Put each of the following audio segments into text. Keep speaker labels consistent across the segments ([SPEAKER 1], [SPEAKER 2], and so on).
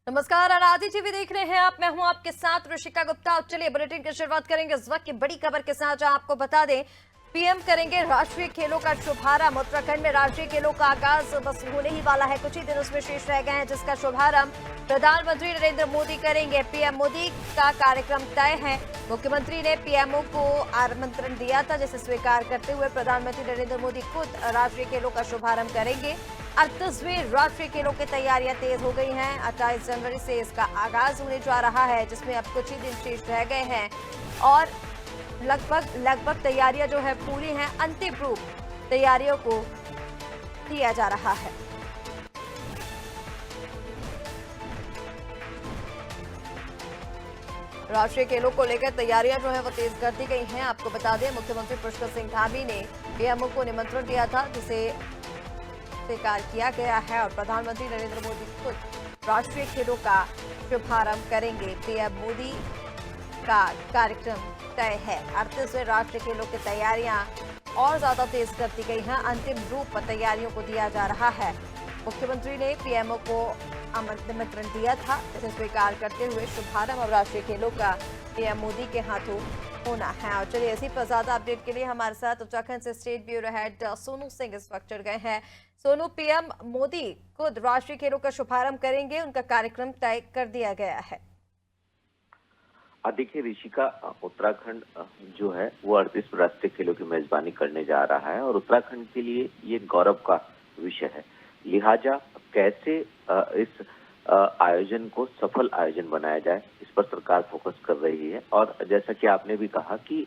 [SPEAKER 1] नमस्कार, आराधी टीवी देख रहे हैं आप। मैं हूं आपके साथ ऋषिका गुप्ता। अब चलिए बुलेटिन की शुरुआत करेंगे इस वक्त की बड़ी खबर के साथ, जहां आपको बता दें पीएम करेंगे राष्ट्रीय खेलों का शुभारंभ। उत्तराखंड में राष्ट्रीय खेलों का आगाज बस होने ही वाला है, कुछ ही दिन उसमें शेष रह गए हैं, जिसका शुभारंभ प्रधानमंत्री नरेंद्र मोदी करेंगे। पीएम मोदी का कार्यक्रम तय है। मुख्यमंत्री ने पीएमओ को आमंत्रण दिया था, जिसे स्वीकार करते हुए प्रधानमंत्री नरेंद्र मोदी खुद राष्ट्रीय खेलों का शुभारंभ करेंगे। 38वें राष्ट्रीय खेलों की तैयारियां तेज हो गई हैं। 28 जनवरी से इसका आगाज होने जा रहा है, जिसमें अब कुछ ही दिन शेष रह गए हैं और लगभग तैयारियां जो है पूरी हैं। अंतिम रूप तैयारियों को दिया जा रहा है। राष्ट्रीय खेलों को लेकर तैयारियां जो है वो तेज कर दी गई हैं। आपको बता दें मुख्यमंत्री पुष्कर सिंह धामी ने पीएमओ को निमंत्रण दिया था, जिसे स्वीकार किया गया है और प्रधानमंत्री नरेंद्र मोदी खुद राष्ट्रीय खेलों का शुभारंभ करेंगे। पीएम मोदी का कार्यक्रम तय है। 38वें राष्ट्रीय खेलों की तैयारियां और ज्यादा तेज कर दी गई हैं। अंतिम रूप तैयारियों को दिया जा रहा है। मुख्यमंत्री ने पीएमओ को निमंत्रण दिया था, इसे स्वीकार करते हुए शुभारंभ और राष्ट्रीय खेलों का पीएम मोदी के हाथों होना है। और चलिए इसी पर ज्यादा अपडेट के लिए हमारे साथ उत्तराखंड से state bureau head Sonu Singh इस वक्त जुड़ गए हैं। सोनू, पीएम मोदी खुद राष्ट्रीय खेलों का शुभारंभ करेंगे, उनका कार्यक्रम तय कर दिया गया है।
[SPEAKER 2] देखिए ऋषिका, उत्तराखंड जो है वो 38 राष्ट्रीय खेलों की मेजबानी करने जा रहा है और उत्तराखंड के लिए ये गौरव का विषय है। लिहाजा कैसे इस आयोजन को सफल आयोजन बनाया जाए, इस पर सरकार फोकस कर रही है। और जैसा कि आपने भी कहा कि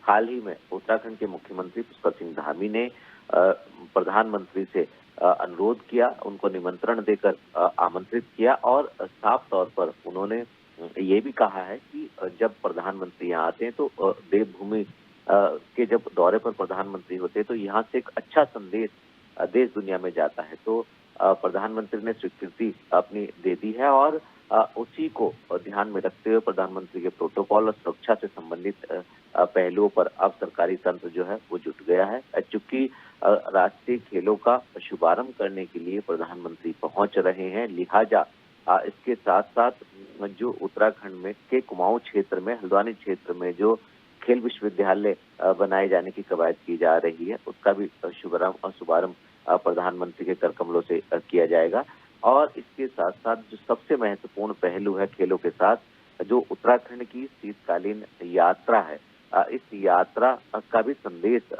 [SPEAKER 2] हाल ही में उत्तराखंड के मुख्यमंत्री पुष्कर सिंह धामी ने प्रधानमंत्री से अनुरोध किया, उनको निमंत्रण देकर आमंत्रित किया और साफ तौर पर उन्होंने ये भी कहा है कि जब प्रधानमंत्री यहाँ आते हैं तो देवभूमि के जब दौरे पर प्रधानमंत्री होते हैं तो यहाँ से एक अच्छा संदेश देश दुनिया में जाता है। तो प्रधानमंत्री ने स्वीकृति अपनी दे दी है और उसी को ध्यान में रखते हुए प्रधानमंत्री के प्रोटोकॉल और सुरक्षा से संबंधित पहलुओं पर अब सरकारी तंत्र जो है वो जुट गया है। चूंकि राष्ट्रीय खेलों का शुभारंभ करने के लिए प्रधानमंत्री पहुंच रहे हैं, लिहाजा इसके साथ साथ जो उत्तराखंड में के कुमाऊं क्षेत्र में, हल्द्वानी क्षेत्र में जो खेल विश्वविद्यालय बनाए जाने की कवायद की जा रही है, उसका भी शुभारंभ प्रधानमंत्री के कर कमलों से किया जाएगा। और इसके साथ साथ जो सबसे महत्वपूर्ण पहलू है खेलों के साथ, जो उत्तराखंड की शीतकालीन यात्रा है, इस यात्रा का भी संदेश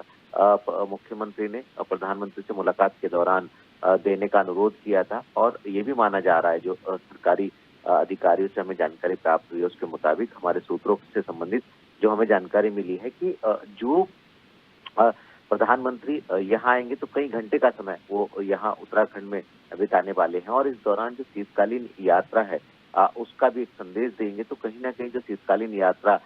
[SPEAKER 2] मुख्यमंत्री ने प्रधानमंत्री से मुलाकात के दौरान देने का अनुरोध किया था। और ये भी माना जा रहा है, जो सरकारी अधिकारियों से हमें जानकारी प्राप्त हुई है उसके मुताबिक, हमारे सूत्रों से संबंधित जो हमें जानकारी मिली है कि जो प्रधानमंत्री यहाँ आएंगे तो कई घंटे का समय वो यहाँ उत्तराखंड में बिताने वाले हैं और इस दौरान जो शीतकालीन यात्रा है उसका भी एक संदेश देंगे। तो कहीं ना कहीं जो शीतकालीन यात्रा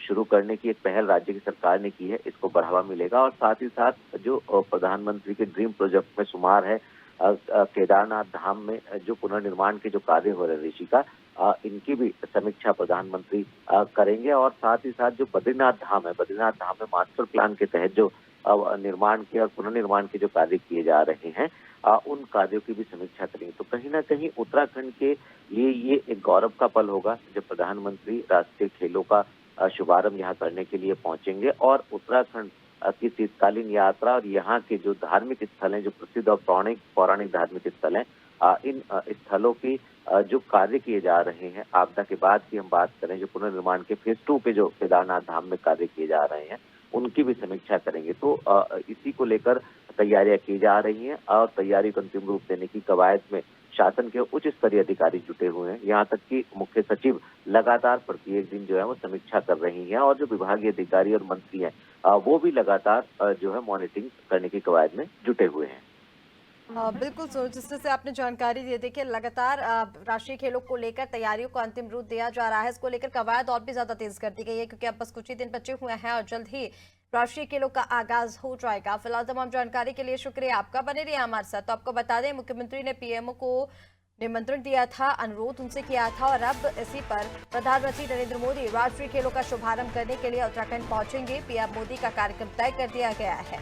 [SPEAKER 2] शुरू करने की एक पहल राज्य की सरकार ने की है, इसको बढ़ावा मिलेगा। और साथ ही साथ जो प्रधानमंत्री के ड्रीम प्रोजेक्ट में शुमार है केदारनाथ धाम में जो पुनर्निर्माण के जो कार्य हो रहे हैं ऋषिका, इनकी भी समीक्षा प्रधानमंत्री करेंगे। और साथ ही साथ जो बद्रीनाथ धाम है, बद्रीनाथ धाम में मास्टर प्लान के तहत जो निर्माण के और पुनर्निर्माण के जो कार्य किए जा रहे हैं, उन कार्यों की भी समीक्षा करेंगे। तो कहीं ना कहीं उत्तराखंड के लिए ये एक गौरव का पल होगा जब प्रधानमंत्री राष्ट्रीय खेलों का शुभारंभ यहाँ करने के लिए पहुंचेंगे। और उत्तराखंड की शीतकालीन यात्रा और यहाँ के जो धार्मिक स्थल हैं, जो प्रसिद्ध और पौराणिक धार्मिक स्थल हैं, इन स्थलों की जो कार्य किए जा रहे हैं, आपदा के बाद की हम बात करें, जो पुनर्निर्माण के फेज 2 पे जो केदारनाथ धाम में कार्य किए जा रहे हैं, उनकी भी समीक्षा करेंगे। तो इसी को लेकर तैयारियां की जा रही हैं और तैयारी को अंतिम रूप देने की कवायद में शासन के उच्च स्तरीय अधिकारी जुटे हुए हैं। यहाँ तक कि मुख्य सचिव लगातार प्रत्येक दिन जो है वो समीक्षा कर रही हैं और जो विभागीय अधिकारी और मंत्री हैं वो भी लगातार जो है मॉनिटरिंग करने की कवायद में जुटे हुए हैं।
[SPEAKER 1] बिल्कुल सो जिस तरह से आपने जानकारी दी, देखिए लगातार राष्ट्रीय खेलों को लेकर तैयारियों को अंतिम रूप दिया जा रहा है। इसको लेकर कवायद और भी ज्यादा तेज कर दी गई है, क्योंकि अब बस कुछ ही दिन बचे हुए हैं और जल्द ही राष्ट्रीय खेलों का आगाज हो जाएगा। फिलहाल तमाम जानकारी के लिए शुक्रिया आपका, बने रहिए हमारे साथ। तो आपको बता दें मुख्यमंत्री ने पीएमओ को निमंत्रण दिया था, अनुरोध उनसे किया था और अब इसी पर प्रधानमंत्री नरेंद्र मोदी राष्ट्रीय खेलों का शुभारंभ करने के लिए उत्तराखंड पहुंचेंगे। पीएम मोदी का कार्यक्रम तय कर दिया गया है।